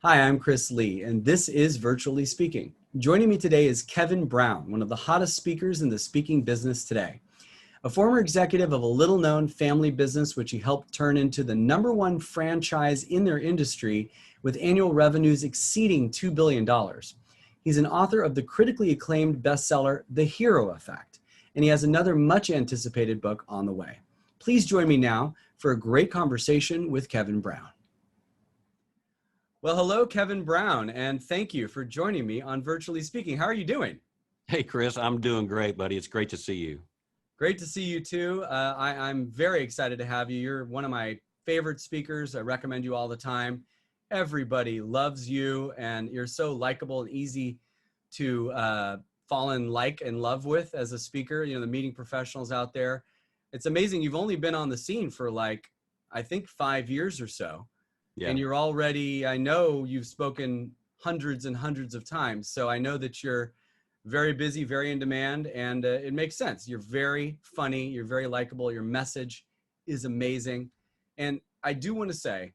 Hi, I'm Chris Lee, and this is Virtually Speaking. Joining me today is Kevin Brown, one of the hottest speakers in the speaking business today. A former executive of a little-known family business, which he helped turn into the #1 franchise in their industry with annual revenues exceeding $2 billion. He's an author of the critically acclaimed bestseller, The Hero Effect, and he has another much anticipated book on the way. Please join me now for a great conversation with Kevin Brown. Well, hello, Kevin Brown, and thank you for joining me on Virtually Speaking. How are you doing? Hey, Chris, I'm doing great, buddy. It's great to see you. Great to see you too. I'm very excited to have you. You're one of my favorite speakers. I recommend you all the time. Everybody loves you, and you're so likable and easy to fall in like and love with as a speaker. You know, the meeting professionals out there. It's amazing. You've only been on the scene for I think 5 years or so. Yeah. And you're already, I know you've spoken hundreds and hundreds of times. So I know that you're very busy, very in demand, and it makes sense. You're very funny. You're very likable. Your message is amazing. And I do want to say,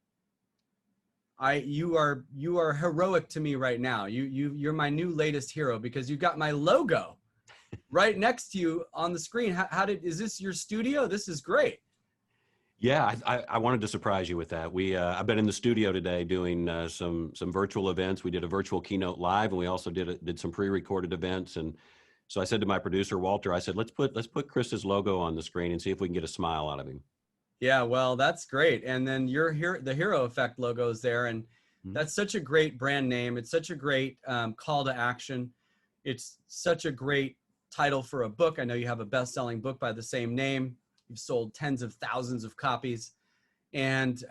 you are heroic to me right now. You're my new latest hero because you've got my logo right next to you on the screen. Is this your studio? This is great. Yeah, I wanted to surprise you with that. I've been in the studio today doing some virtual events. We did a virtual keynote live, and we also did some pre-recorded events. And so I said to my producer Walter, I said, let's put Chris's logo on the screen and see if we can get a smile out of him. Yeah, well, that's great. And then the Hero Effect logo is there, and that's such a great brand name. It's such a great call to action. It's such a great title for a book. I know you have a best-selling book by the same name. You've sold tens of thousands of copies, and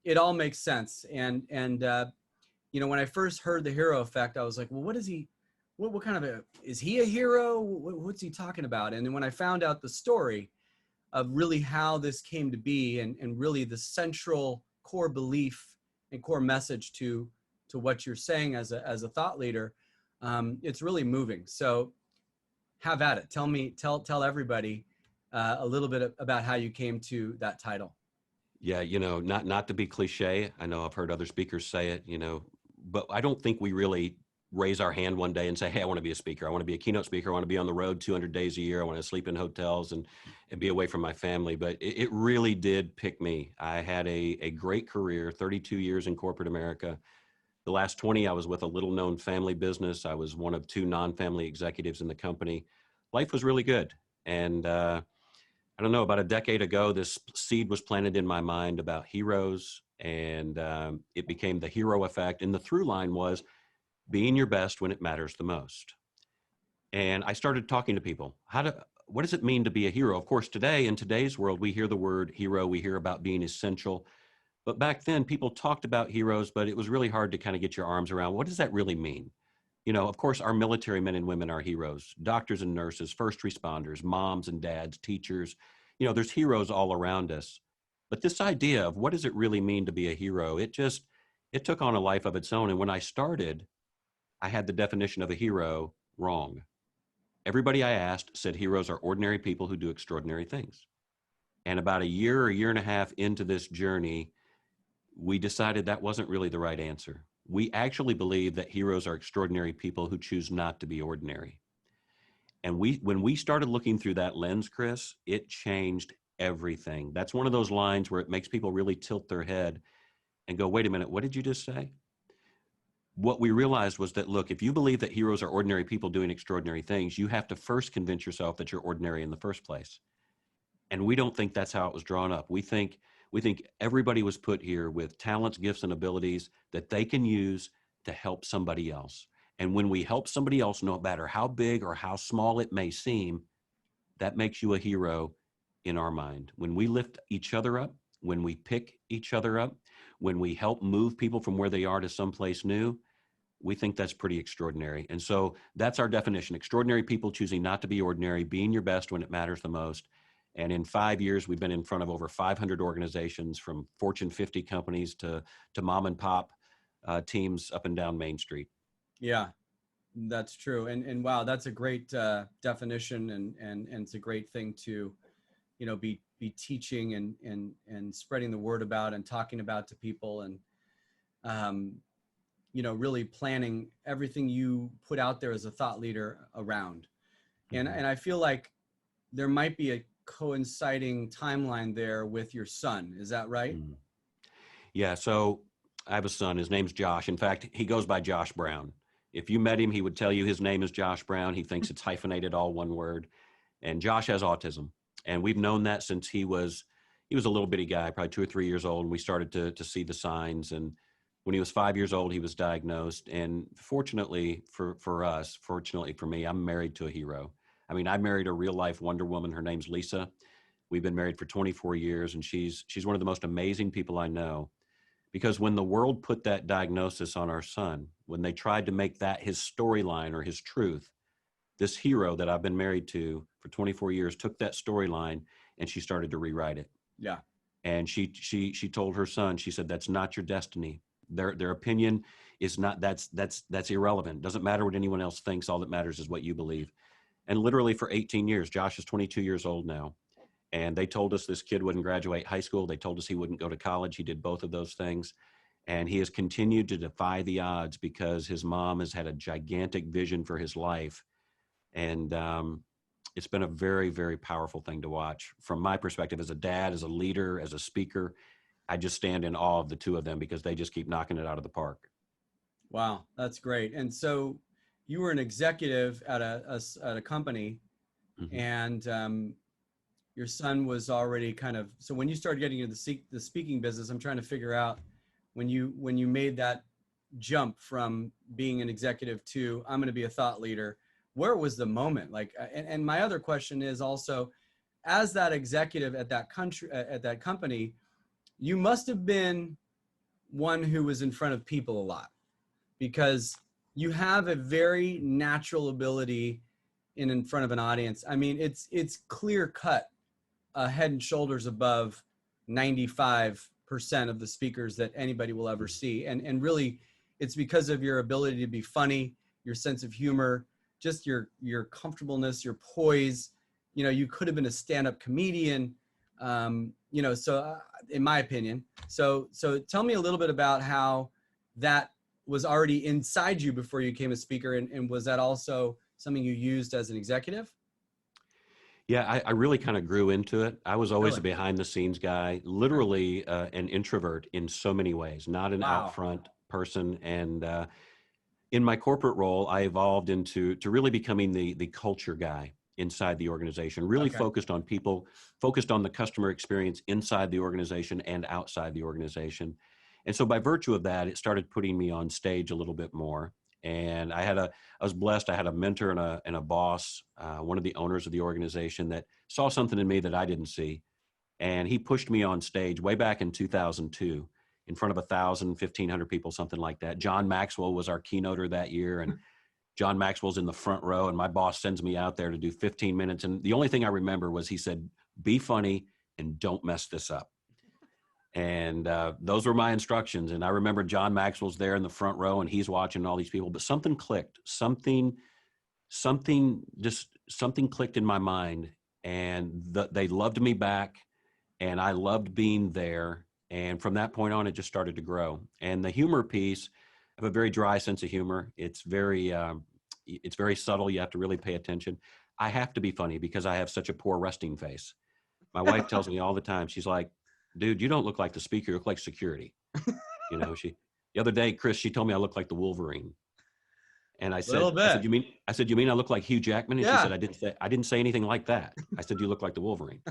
it all makes sense. And you know, when I first heard the Hero Effect, I was like, well, what is he? What kind of is he a hero? What's he talking about? And then when I found out the story of really how this came to be, and really the central core belief and core message to what you're saying as a thought leader, it's really moving. So have at it. Tell everybody a little bit about how you came to that title. Yeah, you know, not to be cliche. I know I've heard other speakers say it, you know, but I don't think we really raise our hand one day and say, hey, I want to be a speaker. I want to be a keynote speaker. I want to be on the road 200 days a year. I want to sleep in hotels and be away from my family. But it really did pick me. I had a great career, 32 years in corporate America. The last 20, I was with a little known family business. I was one of 2 non-family executives in the company. Life was really good. And I don't know, about a decade ago, this seed was planted in my mind about heroes, and it became the Hero Effect. And the through line was being your best when it matters the most. And I started talking to people. What does it mean to be a hero? Of course, today, in today's world, we hear the word hero, we hear about being essential. But back then, people talked about heroes, but it was really hard to kind of get your arms around. What does that really mean? You know, of course, our military men and women are heroes, doctors and nurses, first responders, moms and dads, teachers. You know, there's heroes all around us. But this idea of what does it really mean to be a hero, it took on a life of its own. And when I started, I had the definition of a hero wrong. Everybody I asked said heroes are ordinary people who do extraordinary things. And about a year and a half into this journey, we decided that wasn't really the right answer. We actually believe that heroes are extraordinary people who choose not to be ordinary. And when we started looking through that lens, Chris, it changed everything. That's one of those lines where it makes people really tilt their head and go, wait a minute, what did you just say? What we realized was that, look, if you believe that heroes are ordinary people doing extraordinary things, you have to first convince yourself that you're ordinary in the first place. And we don't think that's how it was drawn up. We think everybody was put here with talents, gifts, and abilities that they can use to help somebody else. And when we help somebody else, no matter how big or how small it may seem, that makes you a hero in our mind. When we lift each other up, when we pick each other up, when we help move people from where they are to someplace new, we think that's pretty extraordinary. And so that's our definition: extraordinary people choosing not to be ordinary, being your best when it matters the most. And in 5 years, we've been in front of over 500 organizations, from Fortune 50 companies to mom and pop teams up and down Main Street. Yeah, that's true. And wow, that's a great definition, and it's a great thing to, you know, be teaching and spreading the word about and talking about to people. And really planning everything you put out there as a thought leader around. And I feel like there might be a coinciding timeline there with your son. Is that right? Yeah. So I have a son. His name's Josh. In fact, he goes by Josh Brown. If you met him, he would tell you his name is Josh Brown. He thinks it's hyphenated, all one word. And Josh has autism. And we've known that since he was a little bitty guy, probably 2 or 3 years old. And we started to see the signs. And when he was 5 years old, he was diagnosed. And fortunately for us, fortunately for me, I'm married to a hero. I mean, I married a real life Wonder Woman. Her name's Lisa. We've been married for 24 years, and she's one of the most amazing people I know. Because when the world put that diagnosis on our son, when they tried to make that his storyline or his truth, this hero that I've been married to for 24 years took that storyline and she started to rewrite it. Yeah. And she told her son, she said, that's not your destiny. Their opinion is not, that's irrelevant. Doesn't matter what anyone else thinks. All that matters is what you believe. And literally for 18 years, Josh is 22 years old now. And they told us this kid wouldn't graduate high school. They told us he wouldn't go to college. He did both of those things. And he has continued to defy the odds because his mom has had a gigantic vision for his life. And it's been a very, very powerful thing to watch. From my perspective as a dad, as a leader, as a speaker, I just stand in awe of the two of them because they just keep knocking it out of the park. Wow, that's great. And so you were an executive at a company, and your son was already kind of, so when you started getting into the speaking business, I'm trying to figure out when you made that jump from being an executive to I'm going to be a thought leader, where was the moment? Like, and my other question is also, as that executive at that company, you must have been one who was in front of people a lot, because you have a very natural ability in front of an audience. I mean, it's clear cut, head and shoulders above 95% of the speakers that anybody will ever see. And really, it's because of your ability to be funny, your sense of humor, just your comfortableness, your poise. You could have been a stand-up comedian, so in my opinion. So tell me a little bit about how that was already inside you before you became a speaker, and was that also something you used as an executive? Yeah, I really kind of grew into it. I was always a behind the scenes guy, literally an introvert in so many ways, not an out front person. And in my corporate role, I evolved into really becoming the culture guy inside the organization, really focused on people, focused on the customer experience inside the organization and outside the organization. And so by virtue of that, it started putting me on stage a little bit more. And I was blessed. I had a mentor and a boss, one of the owners of the organization, that saw something in me that I didn't see. And he pushed me on stage way back in 2002 in front of 1,000, 1,500 people, something like that. John Maxwell was our keynoter that year. And John Maxwell's in the front row, and my boss sends me out there to do 15 minutes. And the only thing I remember was he said, be funny and don't mess this up. And those were my instructions. And I remember John Maxwell's there in the front row and he's watching all these people, but something clicked, something clicked in my mind, and they loved me back and I loved being there. And from that point on, it just started to grow. And the humor piece, I have a very dry sense of humor. It's very subtle. You have to really pay attention. I have to be funny because I have such a poor resting face. My wife tells me all the time, she's like, dude, you don't look like the speaker, you look like security. The other day, Chris, she told me I look like the Wolverine. And I said, you mean I look like Hugh Jackman? And she said, I didn't say anything like that. I said, you look like the Wolverine.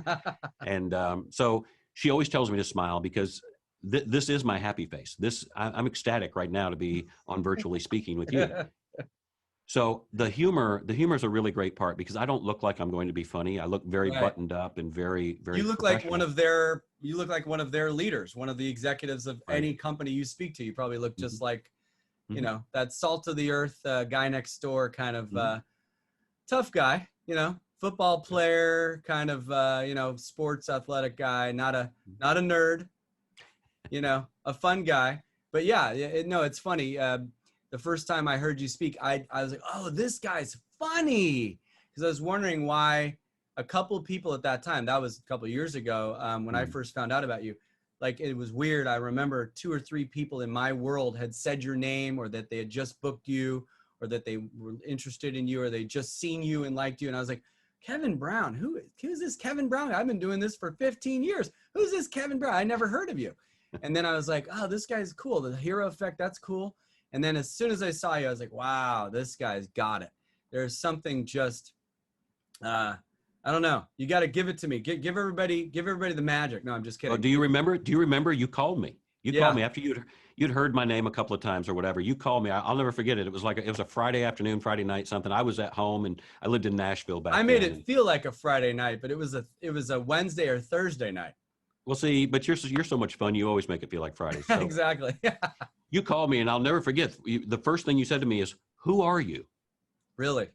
And so she always tells me to smile because this is my happy face. I'm ecstatic right now to be on Virtually Speaking with you. So the humor is a really great part because I don't look like I'm going to be funny. I look very buttoned up and very, very. You look like one of their leaders, one of the executives of any company you speak to. You probably look just like, that salt of the earth guy next door kind of tough guy, football player, kind of sports athletic guy, not a nerd, a fun guy. But yeah, it's funny. The first time I heard you speak, I was like, oh, this guy's funny. Because I was wondering why a couple of people at that time, that was a couple of years ago, when I first found out about you, like it was weird. I remember 2 or 3 people in my world had said your name, or that they had just booked you, or that they were interested in you, or they just seen you and liked you. And I was like, Kevin Brown, who's this Kevin Brown? I've been doing this for 15 years. Who's this Kevin Brown? I never heard of you. And then I was like, oh, this guy's cool. The hero effect, that's cool. And then as soon as I saw you, I was like, wow, this guy's got it. There's something just, I don't know. You got to give it to me. Give everybody the magic. No, I'm just kidding. Oh, do you remember you called me? You Yeah. called me after you'd heard my name a couple of times or whatever. You called me. I'll never forget it. It was a Friday afternoon, Friday night, something. I was at home and I lived in Nashville back then. I made it feel like a Friday night, but it was a Wednesday or Thursday night. Well, see, but you're so much fun. You always make it feel like Friday. So Exactly. you called me, and I'll never forget. The first thing you said to me is, "Who are you?" Really?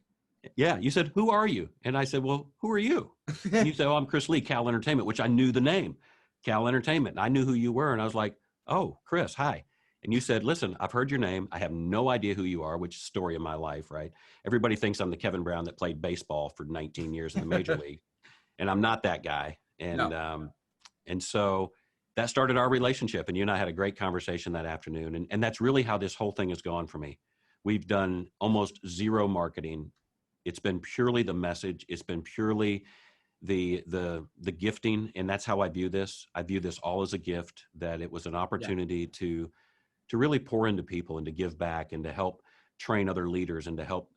Yeah, you said, "Who are you?" And I said, "Well, who are you?" And you said, "Oh, I'm Chris Lee, Cal Entertainment," which I knew the name, Cal Entertainment. And I knew who you were, and I was like, "Oh, Chris, hi." And you said, "Listen, I've heard your name. I have no idea who you are," which is the story of my life, right? Everybody thinks I'm the Kevin Brown that played baseball for 19 years in the major league, and I'm not that guy. And No. and so that started our relationship, and you and I had a great conversation that afternoon. And that's really how this whole thing has gone for me. We've done almost zero marketing. It's been purely the message. It's been purely the gifting. And that's how I view this. I view this all as a gift, that it was an opportunity to really pour into people and to give back and to help train other leaders and to help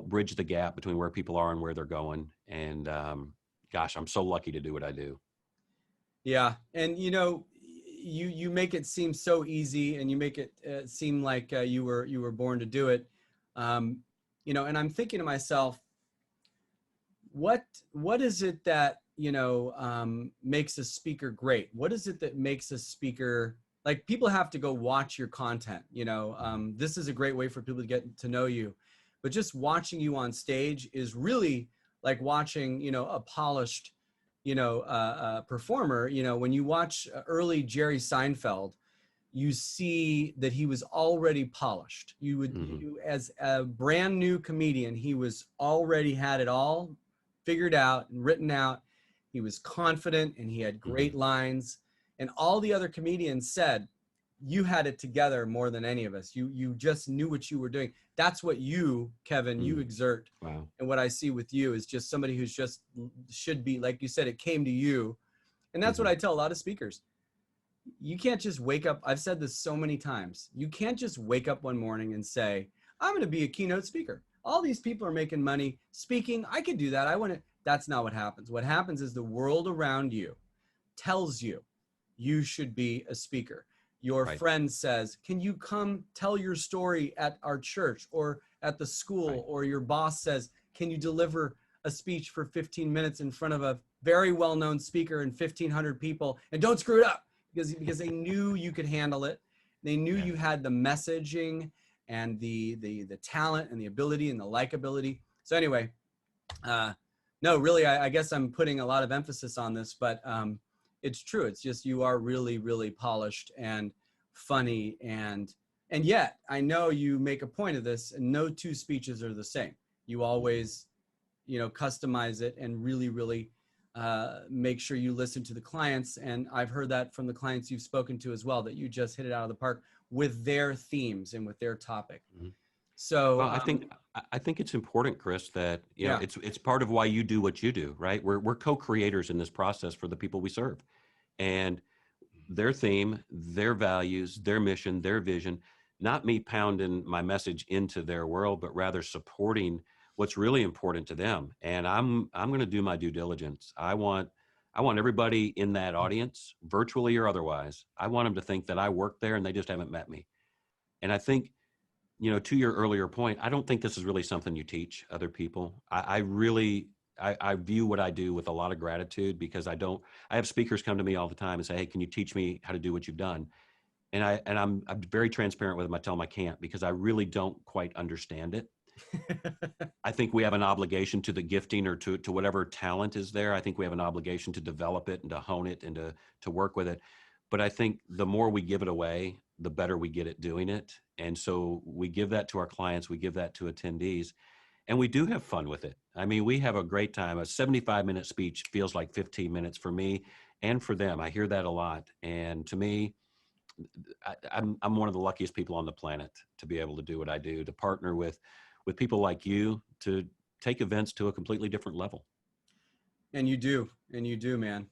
bridge the gap between where people are and where they're going. And gosh, I'm so lucky to do what I do. Yeah. And you make it seem so easy, and you make it seem like you were born to do it. And I'm thinking to myself, what is it that makes a speaker great? What is it that makes a speaker, like, people have to go watch your content? This is a great way for people to get to know you, but just watching you on stage is really like watching a polished performer. When you watch early Jerry Seinfeld, you see that he was already polished. As a brand new comedian, he was already had it all figured out and written out. He was confident and he had great lines. And all the other comedians said, you had it together more than any of us. You just knew what you were doing. That's what you, Kevin, you exert. Wow. And what I see with you is just somebody who's just should be, like you said, it came to you. And that's what I tell a lot of speakers. You can't just wake up. I've said this so many times. You can't just wake up one morning and say, I'm going to be a keynote speaker. All these people are making money speaking. I could do that. I want to. That's not what happens. What happens is the world around you tells you you should be a speaker. Your friend says, can you come tell your story at our church or at the school? Or your boss says, can you deliver a speech for 15 minutes in front of a very well-known speaker and 1,500 people, and don't screw it up, because they knew you could handle it. They knew you had the messaging and the talent and the ability and the likability. So anyway, no, really, I guess I'm putting a lot of emphasis on this, but it's true. It's just, you are really, really polished and funny. And yet I know you make a point of this, and no two speeches are the same. You always, customize it and really, really make sure you listen to the clients. And I've heard that from the clients you've spoken to as well, that you just hit it out of the park with their themes and with their topic. So well, I think it's important, Chris, that it's part of why you do what you do, right? We're co-creators in this process for the people we serve, and their theme, their values, their mission, their vision, not me pounding my message into their world, but rather supporting what's really important to them. And I'm going to do my due diligence. I want everybody in that audience, virtually or otherwise, I want them to think that I work there and they just haven't met me. And I think, to your earlier point, I don't think this is really something you teach other people. I view what I do with a lot of gratitude, because I have speakers come to me all the time and say, hey, can you teach me how to do what you've done? And I'm very transparent with them. I tell them I can't, because I really don't quite understand it. I think we have an obligation to the gifting, or to whatever talent is there. I think we have an obligation to develop it and to hone it and to work with it. But I think the more we give it away, the better we get at doing it. And so we give that to our clients, we give that to attendees, and we do have fun with it. I mean, we have a great time. A 75-minute speech feels like 15 minutes for me. and for them. I hear that a lot. And to me, I'm one of the luckiest people on the planet to be able to do what I do, to partner with people like you to take events to a completely different level. And you do, man.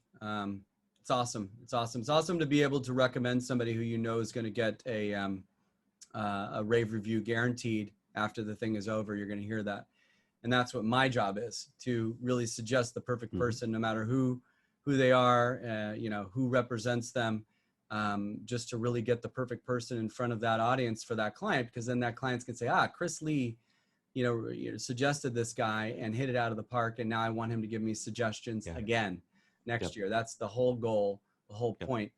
It's awesome. It's awesome. It's awesome to be able to recommend somebody who you know is going to get a rave review guaranteed after the thing is over. You're going to hear that. And that's what my job is, to really suggest the perfect person, no matter who they are, you know, who represents them, just to really get the perfect person in front of that audience for that client, because then that client's can say, Chris Lee, you know, suggested this guy and hit it out of the park, and now I want him to give me suggestions again next year. That's the whole goal, the whole point.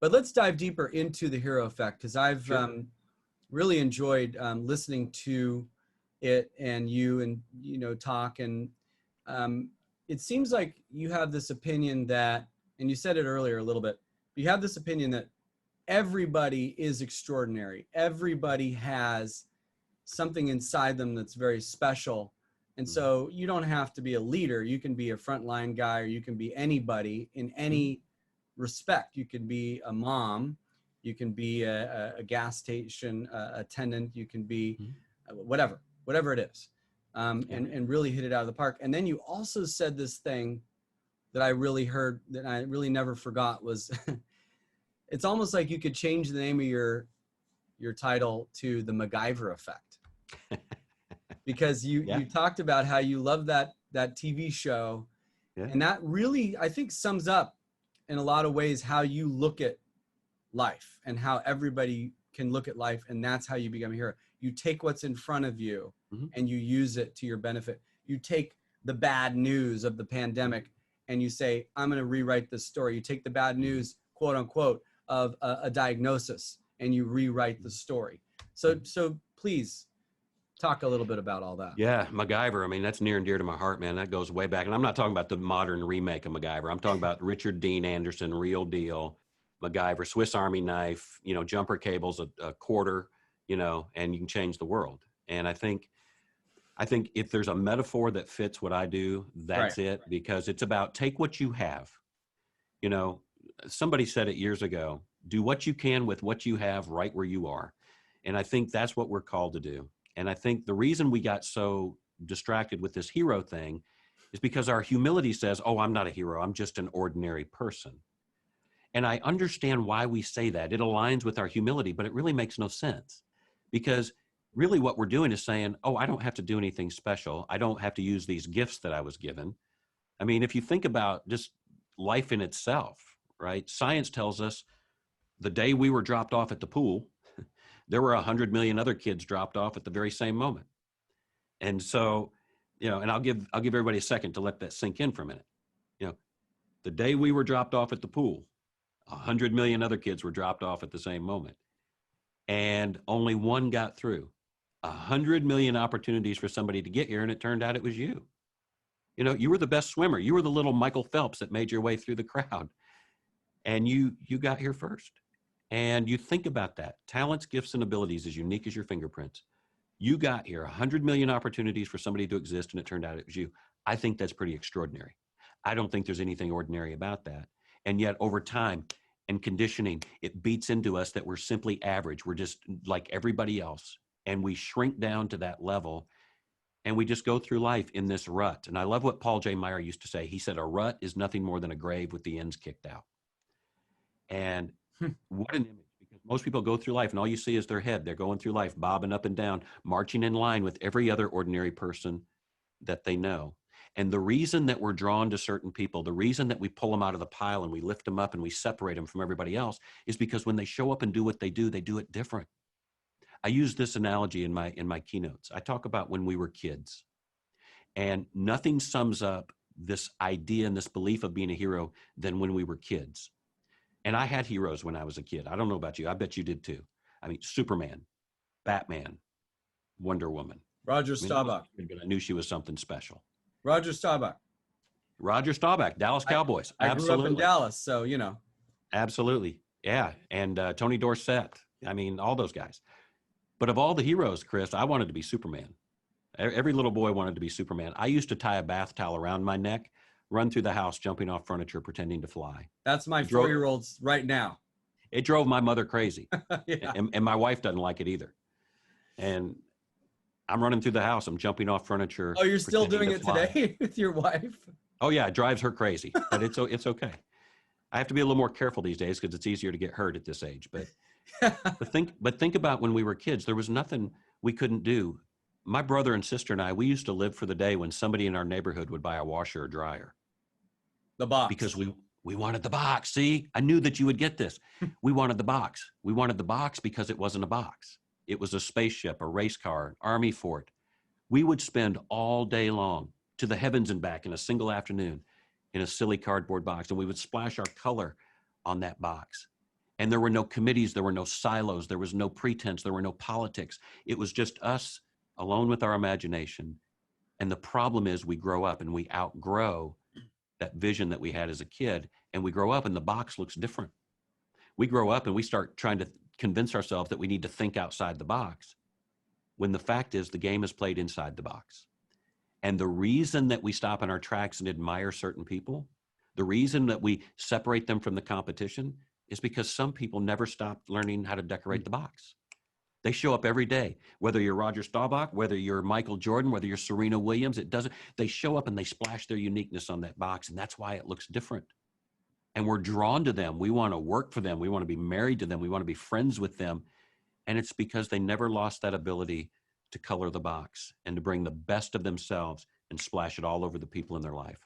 But let's dive deeper into the hero effect, because I've really enjoyed listening to it and you know, talk. And it seems like you have this opinion that, and you said it earlier a little bit, you have this opinion that everybody is extraordinary. Everybody has something inside them that's very special. And so you don't have to be a leader. You can be a frontline guy, or you can be anybody in any respect. You can be a mom, you can be a gas station attendant, you can be whatever it is, and really hit it out of the park. And then you also said this thing that I really heard, that I really never forgot, was it's almost like you could change the name of your title to the MacGyver effect. Because you talked about how you love that TV show, and that really, I think, sums up in a lot of ways how you look at life and how everybody can look at life, and that's how you become a hero. You take what's in front of you and you use it to your benefit. You take the bad news of the pandemic and you say, I'm going to rewrite this story. You take the bad news, quote unquote, of a diagnosis, and you rewrite the story. So please talk a little bit about all that. Yeah, MacGyver. I mean, that's near and dear to my heart, man. That goes way back. And I'm not talking about the modern remake of MacGyver. I'm talking about Richard Dean Anderson, real deal MacGyver, Swiss Army knife, you know, jumper cables, a quarter, you know, and you can change the world. And I think if there's a metaphor that fits what I do, that's it, because it's about take what you have. You know, somebody said it years ago, do what you can with what you have right where you are. And I think that's what we're called to do. And I think the reason we got so distracted with this hero thing is because our humility says, oh, I'm not a hero. I'm just an ordinary person. And I understand why we say that. It aligns with our humility, but it really makes no sense, because really what we're doing is saying, oh, I don't have to do anything special. I don't have to use these gifts that I was given. I mean, if you think about just life in itself, right? Science tells us the day we were dropped off at the pool, there were 100 million other kids dropped off at the very same moment. And so, you know, and I'll give everybody a second to let that sink in for a minute. You know, the day we were dropped off at the pool, 100 million other kids were dropped off at the same moment. And only one got through. 100 million opportunities for somebody to get here, and it turned out it was you. You know, you were the best swimmer. You were the little Michael Phelps that made your way through the crowd. And you got here first. And you think about that. Talents, gifts, and abilities as unique as your fingerprints. You got here, 100 million opportunities for somebody to exist, and it turned out it was you. I think that's pretty extraordinary. I don't think there's anything ordinary about that. And yet over time and conditioning, it beats into us that we're simply average. We're just like everybody else. And we shrink down to that level, and we just go through life in this rut. And I love what Paul J. Meyer used to say. He said, a rut is nothing more than a grave with the ends kicked out. And what an image, because most people go through life and all you see is their head. They're going through life, bobbing up and down, marching in line with every other ordinary person that they know. And the reason that we're drawn to certain people, the reason that we pull them out of the pile and we lift them up and we separate them from everybody else, is because when they show up and do what they do it different. I use this analogy in my keynotes. I talk about when we were kids, and nothing sums up this idea and this belief of being a hero than when we were kids. And I had heroes when I was a kid. I don't know about you. I bet you did too. I mean, Superman, Batman, Wonder Woman. Roger Staubach. But I knew she was something special. Roger Staubach, Dallas Cowboys. I grew up in Dallas, so, you know. Absolutely. Yeah. And Tony Dorsett. I mean, all those guys. But of all the heroes, Chris, I wanted to be Superman. Every little boy wanted to be Superman. I used to tie a bath towel around my neck, run through the house, jumping off furniture, pretending to fly. That's my 4-year-old's right now. It drove my mother crazy. Yeah. And my wife doesn't like it either. And I'm running through the house. I'm jumping off furniture. Oh, you're still doing to it fly. today with your wife? Oh yeah, it drives her crazy, but it's okay. I have to be a little more careful these days because it's easier to get hurt at this age. But think about when we were kids, there was nothing we couldn't do. My brother and sister and I, we used to live for the day when somebody in our neighborhood would buy a washer or dryer. The box. Because we wanted the box. See, I knew that you would get this. We wanted the box. We wanted the box because it wasn't a box. It was a spaceship, a race car, an army fort. We would spend all day long to the heavens and back in a single afternoon in a silly cardboard box, and we would splash our color on that box. And there were no committees, there were no silos, there was no pretense, there were no politics. It was just us alone with our imagination. And the problem is we grow up and we outgrow that vision that we had as a kid, and we grow up and the box looks different. We grow up and we start trying to convince ourselves that we need to think outside the box, when the fact is the game is played inside the box. And the reason that we stop in our tracks and admire certain people, the reason that we separate them from the competition, is because some people never stopped learning how to decorate the box. They show up every day, whether you're Roger Staubach, whether you're Michael Jordan, whether you're Serena Williams, they show up and they splash their uniqueness on that box, and that's why it looks different. And we're drawn to them. We want to work for them. We want to be married to them. We want to be friends with them. And it's because they never lost that ability to color the box and to bring the best of themselves and splash it all over the people in their life.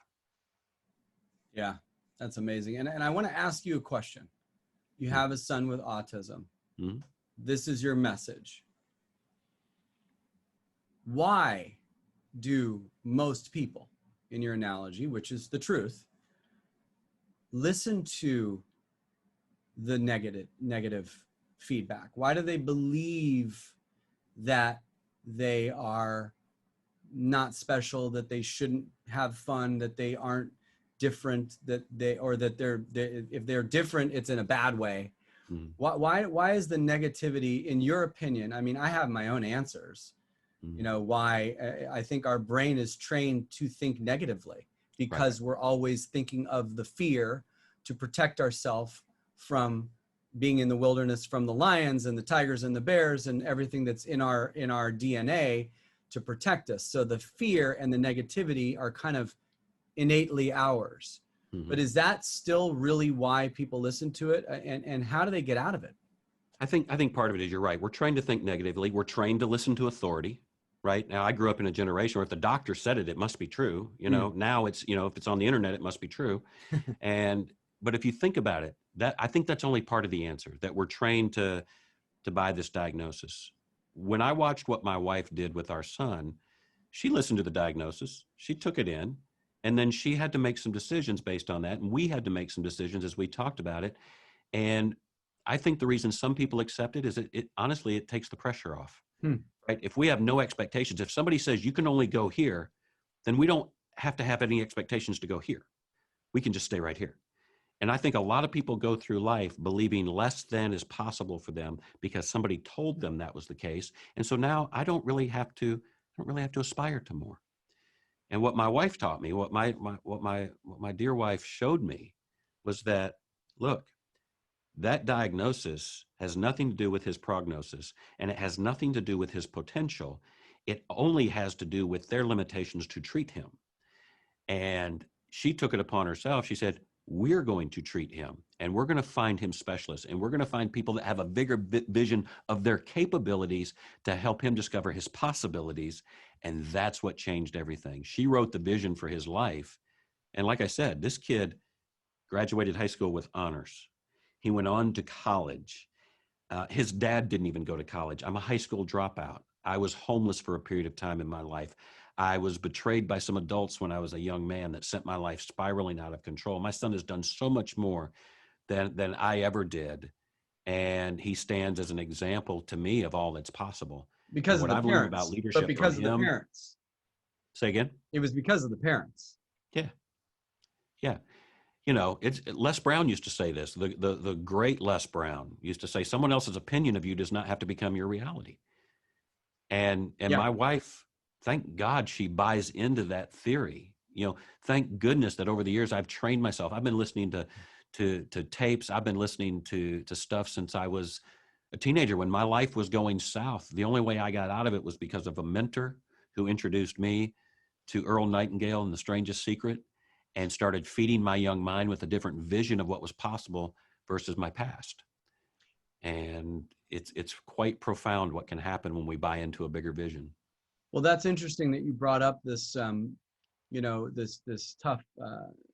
Yeah, that's amazing. And I want to ask you a question. You have a son with autism. Mm-hmm. This is your message. Why do most people, in your analogy, which is the truth, listen to the negative feedback? Why do they believe that they are not special, that they shouldn't have fun, that they aren't different, that if they're different, it's in a bad way? Mm. Why is the negativity, in your opinion? I mean, I have my own answers. You know, why I think our brain is trained to think negatively, because we're always thinking of the fear to protect ourselves from being in the wilderness, from the lions and the tigers and the bears and everything that's in our DNA to protect us. So the fear and the negativity are kind of innately ours. Mm-hmm. But is that still really why people listen to it? And how do they get out of it? I think part of it is, you're right. We're trained to think negatively. We're trained to listen to authority. Right now, I grew up in a generation where if the doctor said it, it must be true. You know, now it's, if it's on the internet, it must be true. But if you think about it, I think that's only part of the answer, that we're trained to buy this diagnosis. When I watched what my wife did with our son, she listened to the diagnosis, she took it in, and then she had to make some decisions based on that. And we had to make some decisions as we talked about it. And I think the reason some people accept it is it honestly, it takes the pressure off. Right? If we have no expectations, if somebody says you can only go here, then we don't have to have any expectations to go here. We can just stay right here. And I think a lot of people go through life believing less than is possible for them because somebody told them that was the case. And so now I don't really have to aspire to more. And what my wife taught me, what my dear wife showed me, was that, look, that diagnosis has nothing to do with his prognosis, and it has nothing to do with his potential. It only has to do with their limitations to treat him. And she took it upon herself. She said, we're going to treat him, and we're going to find him specialists, and we're going to find people that have a bigger vision of their capabilities to help him discover his possibilities. And that's what changed everything. She wrote the vision for his life. And like I said, this kid graduated high school with honors. He went on to college. His dad didn't even go to college. I'm a high school dropout. I was homeless for a period of time in my life. I was betrayed by some adults when I was a young man that sent my life spiraling out of control. My son has done so much more than I ever did. And he stands as an example to me of all that's possible. Because what of the I've parents. learned about leadership but because from of him, the parents. Say again? It was because of the parents. Yeah. You know, Les Brown used to say this, the great Les Brown used to say, someone else's opinion of you does not have to become your reality. And my wife, thank God she buys into that theory. Thank goodness that over the years I've trained myself. I've been listening to tapes. I've been listening to stuff since I was a teenager. When my life was going south, the only way I got out of it was because of a mentor who introduced me to Earl Nightingale and The Strangest Secret, and started feeding my young mind with a different vision of what was possible versus my past. And it's quite profound what can happen when we buy into a bigger vision. Well, that's interesting that you brought up this, this tough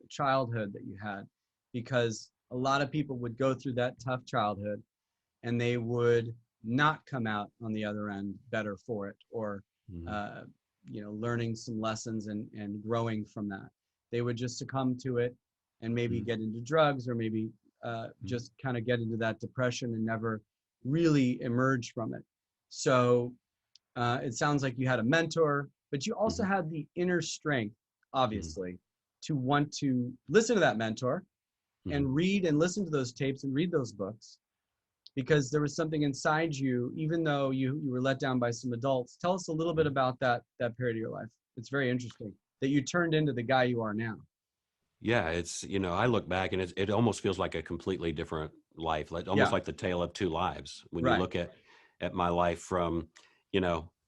childhood that you had, because a lot of people would go through that tough childhood and they would not come out on the other end better for it, or learning some lessons and growing from that. They would just succumb to it and maybe get into drugs, or maybe just kind of get into that depression and never really emerge from it. So it sounds like you had a mentor, but you also had the inner strength, obviously, to want to listen to that mentor and read and listen to those tapes and read those books, because there was something inside you, even though you were let down by some adults. Tell us a little bit about that period of your life. It's very interesting that you turned into the guy you are now. Yeah, it's, I look back and it almost feels like a completely different life, almost like the tale of two lives. When you look at my life from,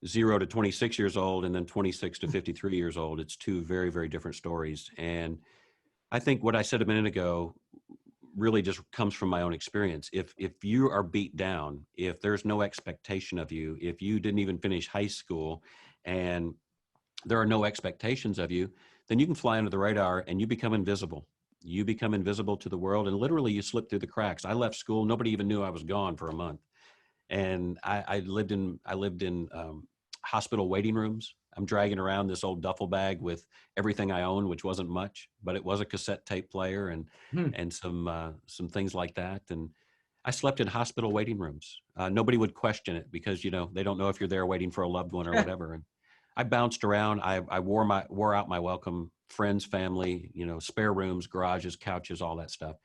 0 to 26 years old, and then 26 to 53 years old, it's two very, very different stories. And I think what I said a minute ago really just comes from my own experience. If you are beat down, if there's no expectation of you, if you didn't even finish high school and there are no expectations of you, then you can fly under the radar and you become invisible. You become invisible to the world, and literally you slip through the cracks. I left school. Nobody even knew I was gone for a month. And I lived in hospital waiting rooms. I'm dragging around this old duffel bag with everything I owned, which wasn't much, but it was a cassette tape player and some things like that. And I slept in hospital waiting rooms. Nobody would question it because, they don't know if you're there waiting for a loved one or whatever. And I bounced around. I wore out my welcome, friends, family, spare rooms, garages, couches, all that stuff.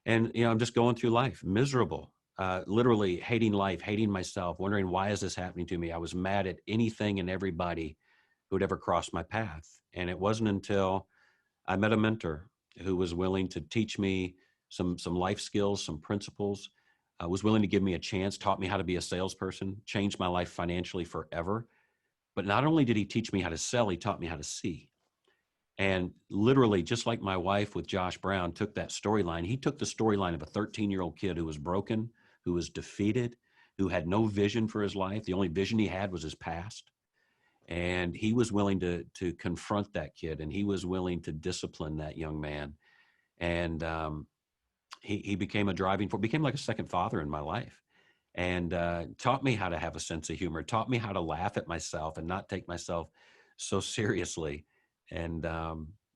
And, I'm just going through life, miserable, literally hating life, hating myself, wondering, why is this happening to me? I was mad at anything and everybody who had ever crossed my path. And it wasn't until I met a mentor who was willing to teach me some life skills, some principles, was willing to give me a chance, taught me how to be a salesperson, changed my life financially forever. But not only did he teach me how to sell, he taught me how to see. And literally, just like my wife with Josh Brown took that storyline, he took the storyline of a 13-year-old kid who was broken, who was defeated, who had no vision for his life. The only vision he had was his past. And he was willing to confront that kid, and he was willing to discipline that young man. And he became a driving force, became like a second father in my life, and taught me how to have a sense of humor, taught me how to laugh at myself and not take myself so seriously. And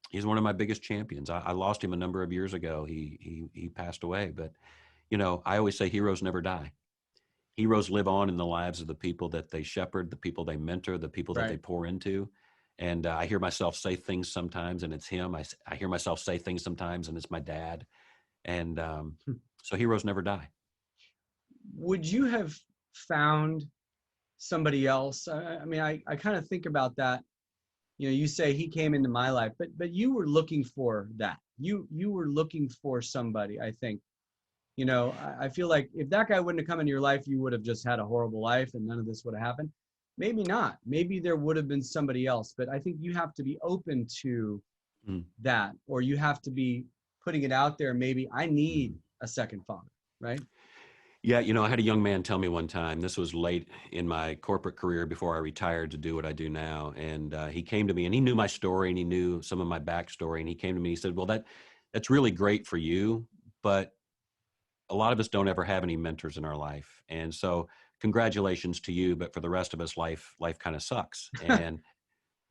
he's one of my biggest champions. I lost him a number of years ago. He passed away, but I always say heroes never die. Heroes live on in the lives of the people that they shepherd, the people they mentor, the people that they pour into. And I hear myself say things sometimes, and it's him. I hear myself say things sometimes, and it's my dad. And so heroes never die. Would you have found somebody else? I mean, I kind of think about that. You say he came into my life, but you were looking for that. You were looking for somebody, I think. I feel like if that guy wouldn't have come into your life, you would have just had a horrible life and none of this would have happened. Maybe not. Maybe there would have been somebody else, but I think you have to be open to that, or you have to be putting it out there. Maybe I need a second father, right? Yeah, I had a young man tell me one time, this was late in my corporate career before I retired to do what I do now. And he came to me and he knew my story and he knew some of my backstory. And he came to me and he said, well, that's really great for you, but a lot of us don't ever have any mentors in our life. And so congratulations to you, but for the rest of us, life kind of sucks. And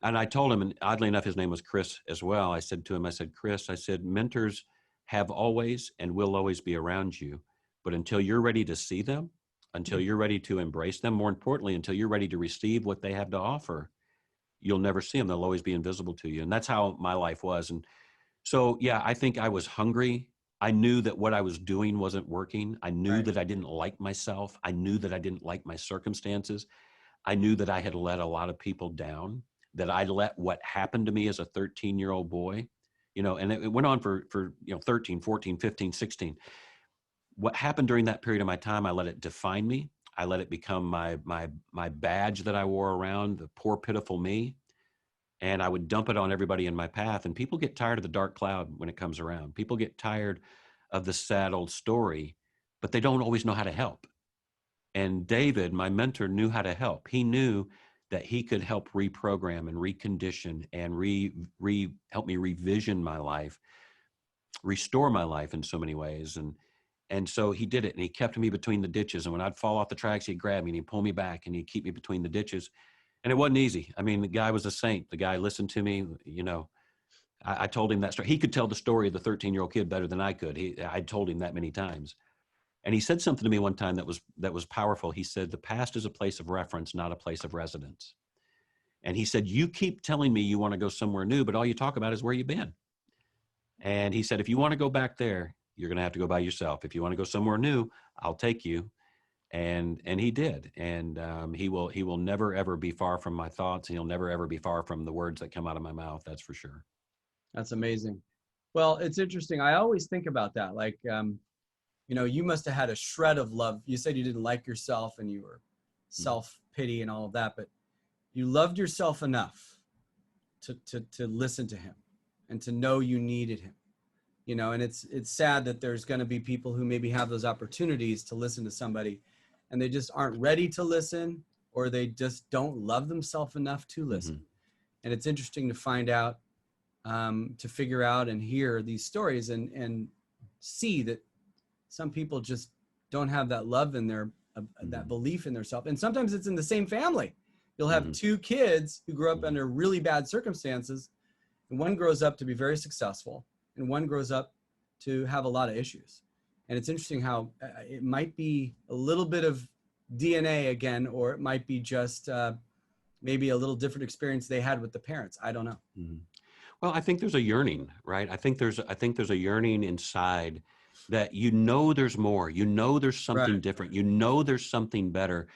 I told him, and oddly enough, his name was Chris as well. I said to him, Chris, mentors have always and will always be around you. But until you're ready to see them, until you're ready to embrace them, more importantly, until you're ready to receive what they have to offer, you'll never see them. They'll always be invisible to you. And that's how my life was. And so, yeah, I think I was hungry. I knew that what I was doing wasn't working. I knew that I didn't like myself. I knew that I didn't like my circumstances. I knew that I had let a lot of people down. that I let what happened to me as a 13-year-old boy, and it went on for 13, 14, 15, 16. What happened during that period of my time, I let it define me. I let it become my badge that I wore around, the poor, pitiful me. And I would dump it on everybody in my path. And people get tired of the dark cloud when it comes around. People get tired of the sad old story, but they don't always know how to help. And David, my mentor, knew how to help. He knew that he could help reprogram and recondition and help me revision my life, restore my life in so many ways. And so he did it, and he kept me between the ditches. And when I'd fall off the tracks, he'd grab me and he'd pull me back and he'd keep me between the ditches. And it wasn't easy. I mean, the guy was a saint. The guy listened to me. I told him that story. He could tell the story of the 13-year-old kid better than I could. I told him that many times. And he said something to me one time that was powerful. He said, the past is a place of reference, not a place of residence. And he said, you keep telling me you want to go somewhere new, but all you talk about is where you've been. And he said, if you want to go back there, you're going to have to go by yourself. If you want to go somewhere new, I'll take you. And he did. And he will never, ever be far from my thoughts. And he'll never, ever be far from the words that come out of my mouth. That's for sure. That's amazing. Well, it's interesting. I always think about that. Like, you must have had a shred of love. You said you didn't like yourself and you were self-pity and all of that, but you loved yourself enough to listen to him and to know you needed him, and it's sad that there's going to be people who maybe have those opportunities to listen to somebody and they just aren't ready to listen, or they just don't love themselves enough to listen. Mm-hmm. And it's interesting to find out, to figure out and hear these stories and see that some people just don't have that love in their, that belief in themselves. And sometimes it's in the same family. You'll have two kids who grew up under really bad circumstances, and one grows up to be very successful and one grows up to have a lot of issues. And it's interesting how it might be a little bit of DNA again, or it might be just maybe a little different experience they had with the parents. I don't know. Mm-hmm. Well, I think there's a yearning, right? I think there's a yearning inside that there's more, there's something different, there's something better.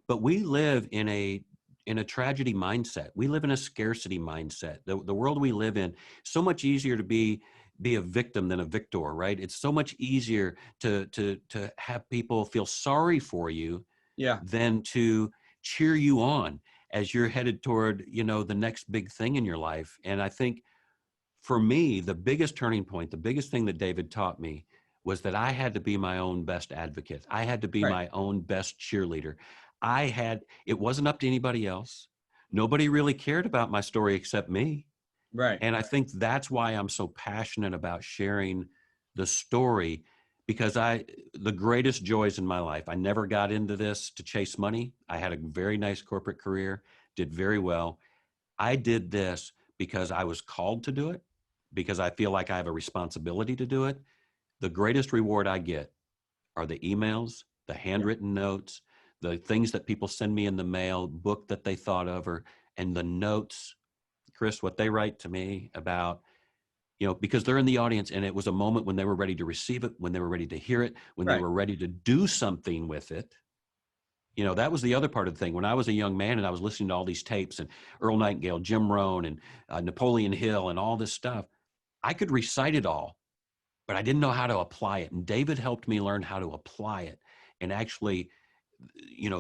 But we live in a tragedy mindset. We live in a scarcity mindset. The world we live in, so much easier to be a victim than a victor, right? It's so much easier to have people feel sorry for you than to cheer you on as you're headed toward, the next big thing in your life. And I think for me, the biggest turning point, the biggest thing that David taught me was that I had to be my own best advocate. I had to be my own best cheerleader. It wasn't up to anybody else. Nobody really cared about my story except me. Right. And I think that's why I'm so passionate about sharing the story, because the greatest joys in my life, I never got into this to chase money. I had a very nice corporate career, did very well. I did this because I was called to do it, because I feel like I have a responsibility to do it. The greatest reward I get are the emails, the handwritten notes, the things that people send me in the mail, book that they thought of, and the notes, Chris, what they write to me about, because they're in the audience, and it was a moment when they were ready to receive it, when they were ready to hear it, when they were ready to do something with it. That was the other part of the thing. When I was a young man and I was listening to all these tapes and Earl Nightingale, Jim Rohn, and Napoleon Hill and all this stuff, I could recite it all, but I didn't know how to apply it. And David helped me learn how to apply it and actually,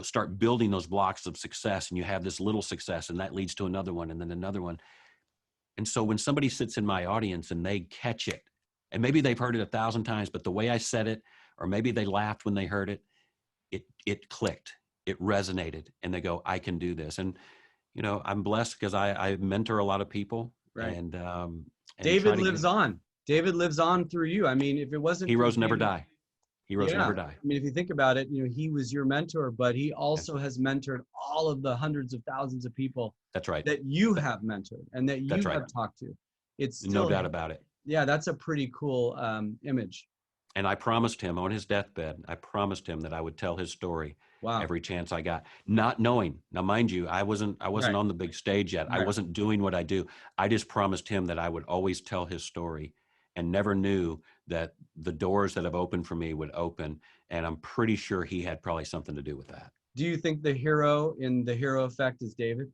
start building those blocks of success. And you have this little success, and that leads to another one, and then another one. And so when somebody sits in my audience and they catch it, and maybe they've heard it 1,000 times, but the way I said it, or maybe they laughed when they heard it, it clicked, it resonated, and they go, I can do this. And, I'm blessed because I mentor a lot of people. Right. And David lives on. David lives on through you. I mean, if it wasn't Heroes never die. Heroes never die. I mean, if you think about it, he was your mentor, but he also has mentored all of the hundreds of thousands of people. That's right. That you have mentored and that you have talked to. It's still, no doubt about it. Yeah, that's a pretty cool image. And I promised him on his deathbed, I promised him that I would tell his story every chance I got, not knowing. Now, mind you, I wasn't on the big stage yet. I wasn't doing what I do. I just promised him that I would always tell his story, and never knew that the doors that have opened for me would open. And I'm pretty sure he had probably something to do with that. Do you think the hero in the hero effect is David?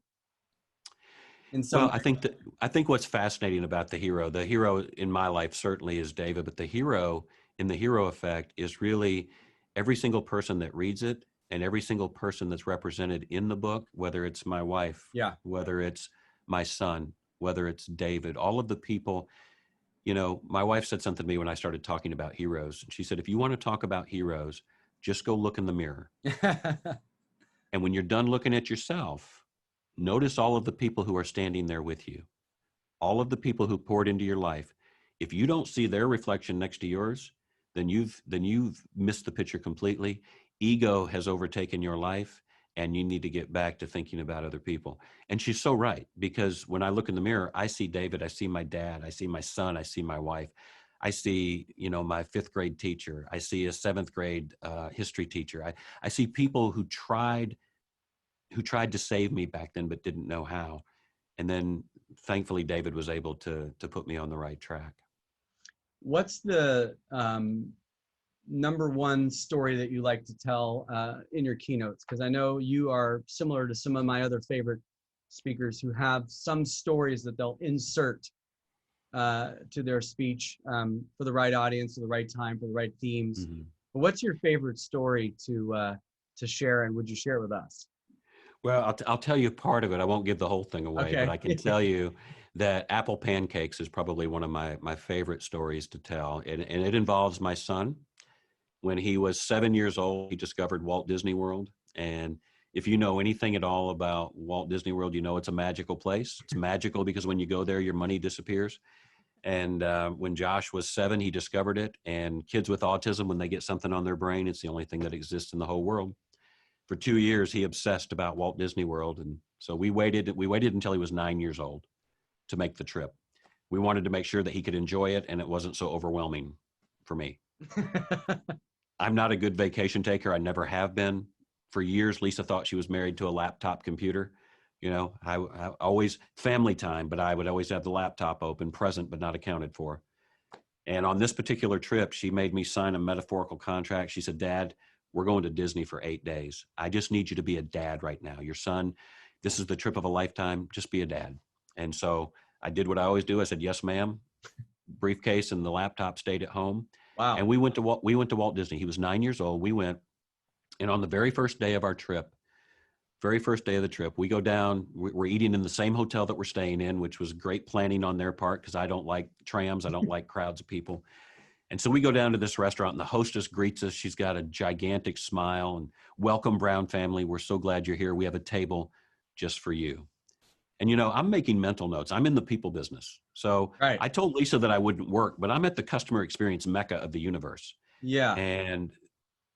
in some Well, way. I think what's fascinating about the hero in my life certainly is David, but the hero in the hero effect is really every single person that reads it and every single person that's represented in the book, whether it's my wife, Yeah. whether it's my son, whether it's David, all of the people. You know, my wife said something to me when I started talking about heroes. She said, if you want to talk about heroes, just go look in the mirror. And when you're done looking at yourself, notice all of the people who are standing there with you, all of the people who poured into your life. If you don't see their reflection next to yours, then you've missed the picture completely. Ego has overtaken your life, and you need to get back to thinking about other people. And she's so right, because when I look in the mirror, I see David, I see my dad, I see my son, I see my wife, I see, you know, my 5th grade teacher, I see a 7th grade history teacher. I see people who tried to save me back then but didn't know how. And then thankfully David was able to put me on the right track. What's the number one story that you like to tell in your keynotes? Because I know you are similar to some of my other favorite speakers who have some stories that they'll insert to their speech for the right audience, for the right time, for the right themes. Mm-hmm. But what's your favorite story to share, and would you share it with us? Well, I'll tell you part of it. I won't give the whole thing away, but Okay. I can tell you that apple pancakes is probably one of my favorite stories to tell. And it involves my son. When he was 7 years old, he discovered Walt Disney World. And if you know anything at all about Walt Disney World, you know it's a magical place. It's magical because when you go there, your money disappears. And when Josh was 7, he discovered it. And kids with autism, when they get something on their brain, it's the only thing that exists in the whole world. For 2 years, he obsessed about Walt Disney World. And so we waited until he was 9 years old to make the trip. We wanted to make sure that he could enjoy it and it wasn't so overwhelming for me. I'm not a good vacation taker. I never have been. For years, Lisa thought she was married to a laptop computer. You know, I always family time, but I would always have the laptop open, present, but not accounted for. And on this particular trip, she made me sign a metaphorical contract. She said, Dad, we're going to Disney for 8 days. I just need you to be a dad right now. Your son, this is the trip of a lifetime. Just be a dad. And so I did what I always do. I said, yes, ma'am. Briefcase and the laptop stayed at home. Wow. And we went to Walt Disney. He was 9 years old. We went, and on the very first day of our trip, very first day of the trip, we go down, we're eating in the same hotel that we're staying in, which was great planning on their part because I don't like trams. I don't like crowds of people. And so we go down to this restaurant and the hostess greets us. She's got a gigantic smile and welcome Brown family. We're so glad you're here. We have a table just for you. And, you know, I'm making mental notes. I'm in the people business. So Right. I told Lisa that I wouldn't work, but I'm at the customer experience mecca of the universe. Yeah. And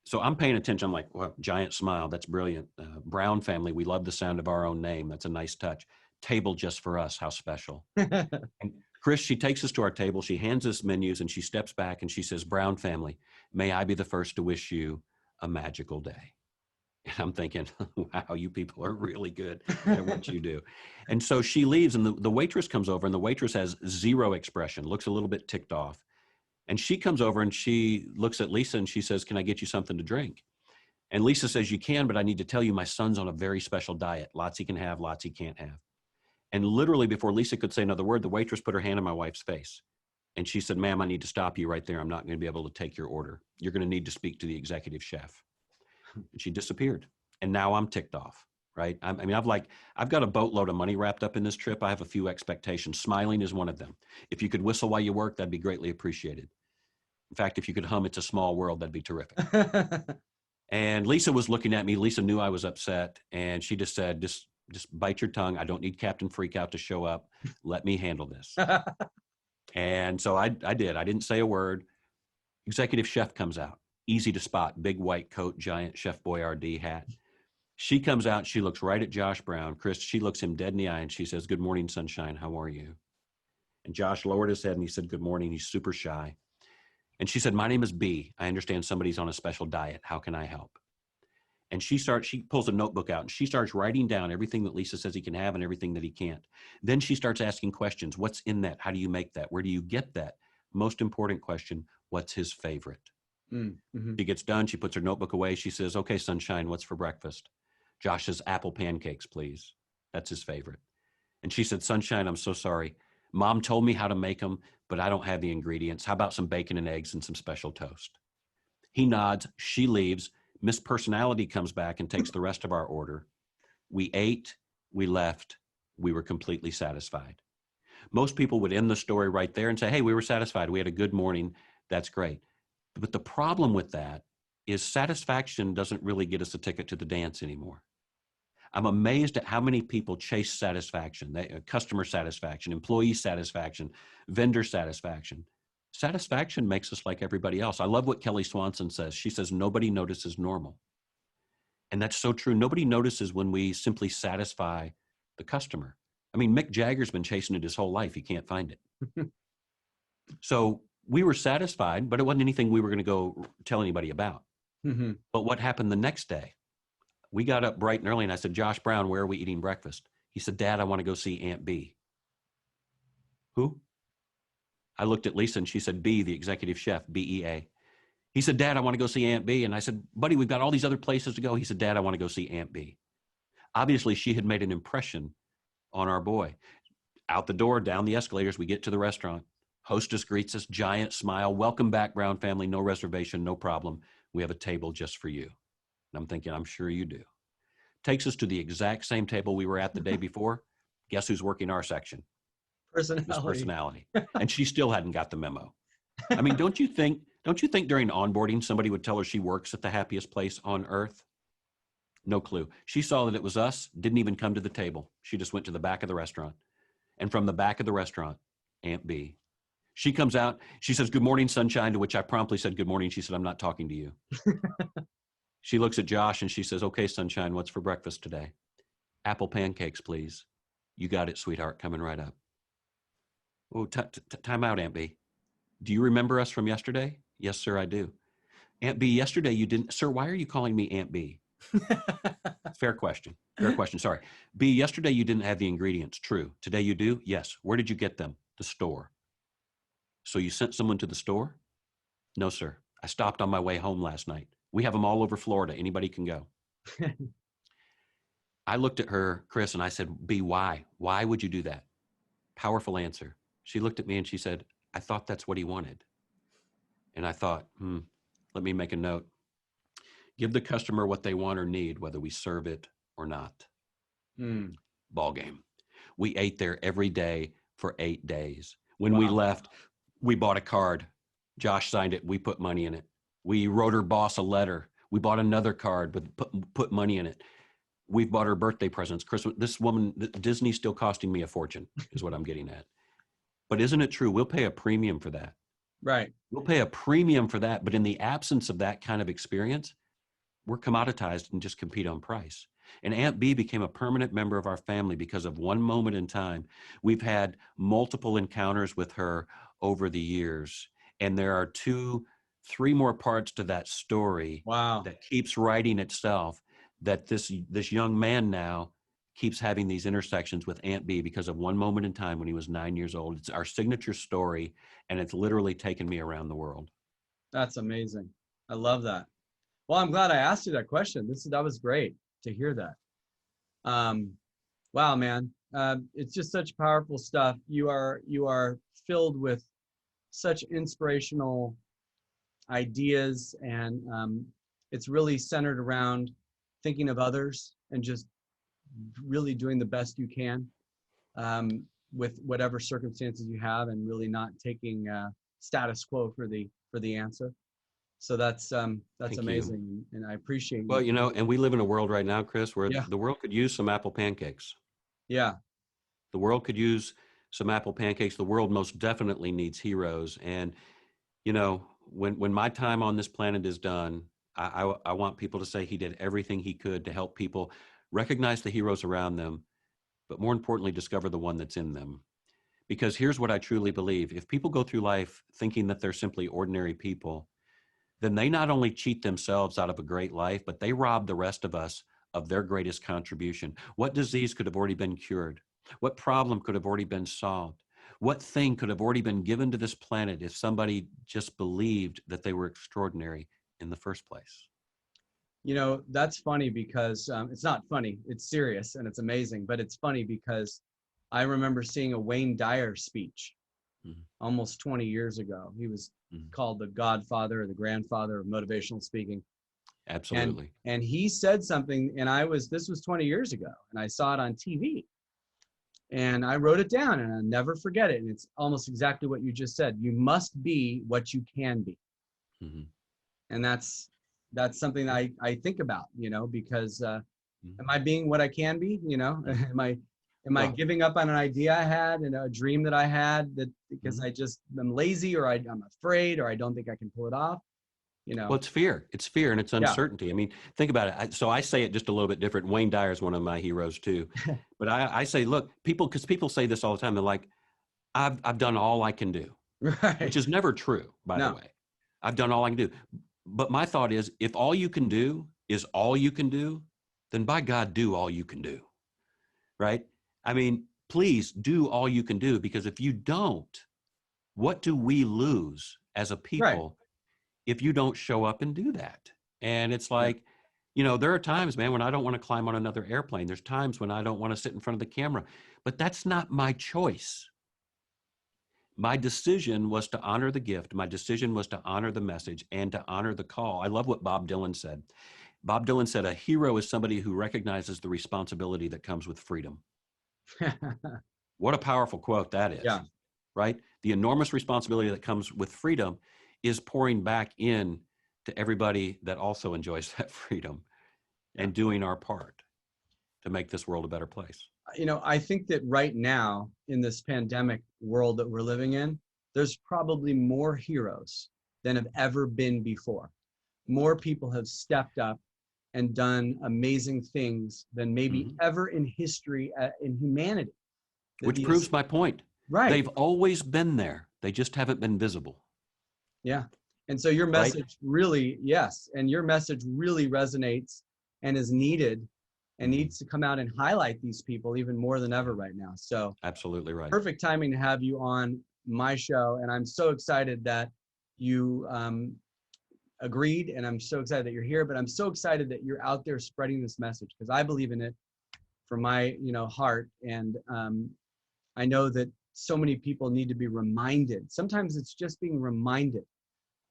so I'm paying attention. I'm like, well, giant smile. That's brilliant. Brown family. We love the sound of our own name. That's a nice touch. Table just for us. How special. And Chris, she takes us to our table. She hands us menus and she steps back and she says, Brown family, may I be the first to wish you a magical day. And I'm thinking, wow, you people are really good at what you do. And so she leaves and the waitress comes over and the waitress has zero expression, looks a little bit ticked off. And she comes over and she looks at Lisa and she says, can I get you something to drink? And Lisa says, you can, but I need to tell you my son's on a very special diet. Lots he can have, lots he can't have. And literally before Lisa could say another word, the waitress put her hand on my wife's face. And she said, ma'am, I need to stop you right there. I'm not going to be able to take your order. You're going to need to speak to the executive chef. And she disappeared. And now I'm ticked off, right? I mean, I've got a boatload of money wrapped up in this trip. I have a few expectations. Smiling is one of them. If you could whistle while you work, that'd be greatly appreciated. In fact, if you could hum It's a Small World, that'd be terrific. And Lisa was looking at me. Lisa knew I was upset. And she just said, just bite your tongue. I don't need Captain Freakout to show up. Let me handle this. And so I did. I didn't say a word. Executive chef comes out. Easy to spot. Big white coat, giant Chef Boyardee hat. She comes out. She looks right at Josh Brown. Chris, she looks him dead in the eye and she says, good morning, sunshine. How are you? And Josh lowered his head and he said, good morning. He's super shy. And she said, my name is B. I understand somebody's on a special diet. How can I help? And she pulls a notebook out and she starts writing down everything that Lisa says he can have and everything that he can't. Then she starts asking questions. What's in that? How do you make that? Where do you get that? Most important question, what's his favorite? Mm-hmm. She gets done. She puts her notebook away. She says, okay, sunshine, what's for breakfast? Josh says, apple pancakes, please. That's his favorite. And she said, Sunshine, I'm so sorry. Mom told me how to make them, but I don't have the ingredients. How about some bacon and eggs and some special toast? He nods. She leaves. Miss Personality comes back and takes the rest of our order. We ate. We left. We were completely satisfied. Most people would end the story right there and say, hey, we were satisfied. We had a good morning. That's great. But the problem with that is satisfaction doesn't really get us a ticket to the dance anymore. I'm amazed at how many people chase satisfaction, customer satisfaction, employee satisfaction, vendor satisfaction. Satisfaction makes us like everybody else. I love what Kelly Swanson says. She says, nobody notices normal. And that's so true. Nobody notices when we simply satisfy the customer. I mean, Mick Jagger's been chasing it his whole life. He can't find it. So we were satisfied, but it wasn't anything we were going to go tell anybody about. Mm-hmm. But what happened the next day? We got up bright and early and I said, Josh Brown, where are we eating breakfast? He said, Dad, I want to go see Aunt B. Who? I looked at Lisa and she said, B, the executive chef, BEA. He said, Dad, I want to go see Aunt B. And I said, buddy, we've got all these other places to go. He said, Dad, I want to go see Aunt B. Obviously, she had made an impression on our boy. Out the door, down the escalators, we get to the restaurant. Hostess greets us, giant smile. Welcome back, Brown family. No reservation, no problem. We have a table just for you. And I'm thinking, I'm sure you do. Takes us to the exact same table we were at the day before. Guess who's working our section? Personality. Miss Personality. And she still hadn't got the memo. I mean, don't you think during onboarding somebody would tell her she works at the happiest place on earth? No clue. She saw that it was us, didn't even come to the table. She just went to the back of the restaurant. And from the back of the restaurant, Aunt B. She comes out, she says, good morning, Sunshine, to which I promptly said, good morning. She said, I'm not talking to you. She looks at Josh and she says, okay, Sunshine, what's for breakfast today? Apple pancakes, please. You got it, sweetheart, coming right up. Oh, time out, Aunt B. Do you remember us from yesterday? Yes, sir, I do. Aunt B, yesterday you didn't, sir, why are you calling me Aunt B? Fair question. Fair question. Sorry. B, yesterday you didn't have the ingredients. True. Today you do? Yes. Where did you get them? The store. So you sent someone to the store? No, sir. I stopped on my way home last night. We have them all over Florida. Anybody can go. I looked at her, Chris, and I said, B, why? Why would you do that? Powerful answer. She looked at me and she said, I thought that's what he wanted. And I thought, let me make a note. Give the customer what they want or need, whether we serve it or not. Ball game. We ate there every day for 8 days. When we left, we bought a card. Josh signed it. We put money in it. We wrote her boss a letter. We bought another card, but put money in it. We've bought her birthday presents. Christmas. This woman, Disney's still costing me a fortune, is what I'm getting at. But isn't it true? We'll pay a premium for that. Right. We'll pay a premium for that. But in the absence of that kind of experience, we're commoditized and just compete on price. And Aunt B became a permanent member of our family because of one moment in time. We've had multiple encounters with her over the years. And there are 3 more parts to that story that keeps writing itself, that this young man now keeps having these intersections with Aunt B because of one moment in time when he was 9 years old. It's our signature story, and it's literally taken me around the world. That's amazing. I love that. Well, I'm glad I asked you that question. That was great to hear that. Wow, man. It's just such powerful stuff. You are filled with such inspirational ideas, and it's really centered around thinking of others and just really doing the best you can with whatever circumstances you have, and really not taking status quo for the answer. So that's amazing, and I appreciate you. Well, and we live in a world right now, Chris, where the world could use some apple pancakes. Yeah. The world could use some apple pancakes. The world most definitely needs heroes. And, when my time on this planet is done, I want people to say he did everything he could to help people recognize the heroes around them, but more importantly, discover the one that's in them. Because here's what I truly believe. If people go through life thinking that they're simply ordinary people, then they not only cheat themselves out of a great life, but they rob the rest of us of their greatest contribution. What disease could have already been cured? What problem could have already been solved? What thing could have already been given to this planet if somebody just believed that they were extraordinary in the first place? That's funny because it's not funny. It's serious and it's amazing, but it's funny because I remember seeing a Wayne Dyer speech Mhm. almost 20 years ago. He was Mhm. called the godfather or the grandfather of motivational speaking. Absolutely. And he said something, and this was 20 years ago, and I saw it on TV. And I wrote it down, and I'll never forget it. And it's almost exactly what you just said. You must be what you can be. Mhm. And that's something I think about, because Mhm. am I being what I can be? Mhm. Am I Well, giving up on an idea I had and a dream that I had that because mhm. I just am lazy, or I'm afraid, or I don't think I can pull it off? Well, it's fear. It's fear and it's Yeah. uncertainty. I mean, think about it. So I say it just a little bit different. Wayne Dyer is one of my heroes too. But I say, look, because people say this all the time. They're like, I've done all I can do, which Right. is never true, by the No. way. I've done all I can do. But my thought is, if all you can do is all you can do, then by God, do all you can do. Right? I mean, please do all you can do, because if you don't, what do we lose as a Right. people if you don't show up and do that? And it's Yeah. like, there are times, man, when I don't want to climb on another airplane. There's times when I don't want to sit in front of the camera, but that's not my choice. My decision was to honor the gift. My decision was to honor the message and to honor the call. I love what Bob Dylan said. Bob Dylan said, a hero is somebody who recognizes the responsibility that comes with freedom. What a powerful quote that is, Yeah. right? The enormous responsibility that comes with freedom is pouring back in to everybody that also enjoys that freedom Yeah. and doing our part to make this world a better place. I think that right now in this pandemic world that we're living in, there's probably more heroes than have ever been before. More people have stepped up and done amazing things than maybe Mhm. ever in history, in humanity. Which proves my point. Right. They've always been there. They just haven't been visible, Yeah. And so your right? message really, yes, and your message really resonates and is needed and Mhm. needs to come out and highlight these people even more than ever Yeah, right now. So absolutely right. perfect timing to have you on my show. And I'm so excited that you agreed, and I'm so excited that you're here, but I'm so excited that you're out there spreading this message, because I believe in it from my heart. And I know that so many people need to be reminded. Sometimes it's just being reminded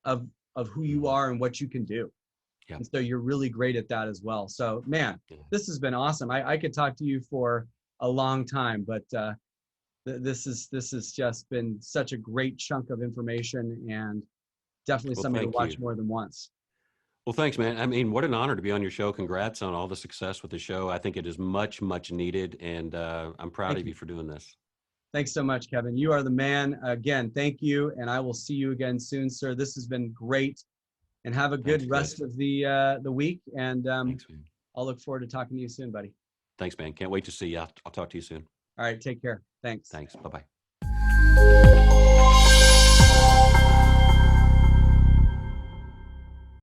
of who you Mhm. are and what you can do. Yeah. And so you're really great at that as well. So man, Yeah. this has been awesome. I could talk to you for a long time, but this has just been such a great chunk of information, and definitely Well, something to thank watch you. more than once. Well, thanks, man. I mean, what an honor to be on your show. Congrats on all the success with the show. I think it is much, much needed, and I'm proud Thank of you. you for doing this. Thanks so much, Kevin. You are the man. Again, thank you, and I will see you again soon, sir. This has been great, and have a Thanks, good kid. rest of the week. And Thanks, man. I'll look forward to talking to you soon, buddy. Thanks, man. Can't wait to see you. I'll talk to you soon. All right, take care. Thanks. Thanks. Bye-bye.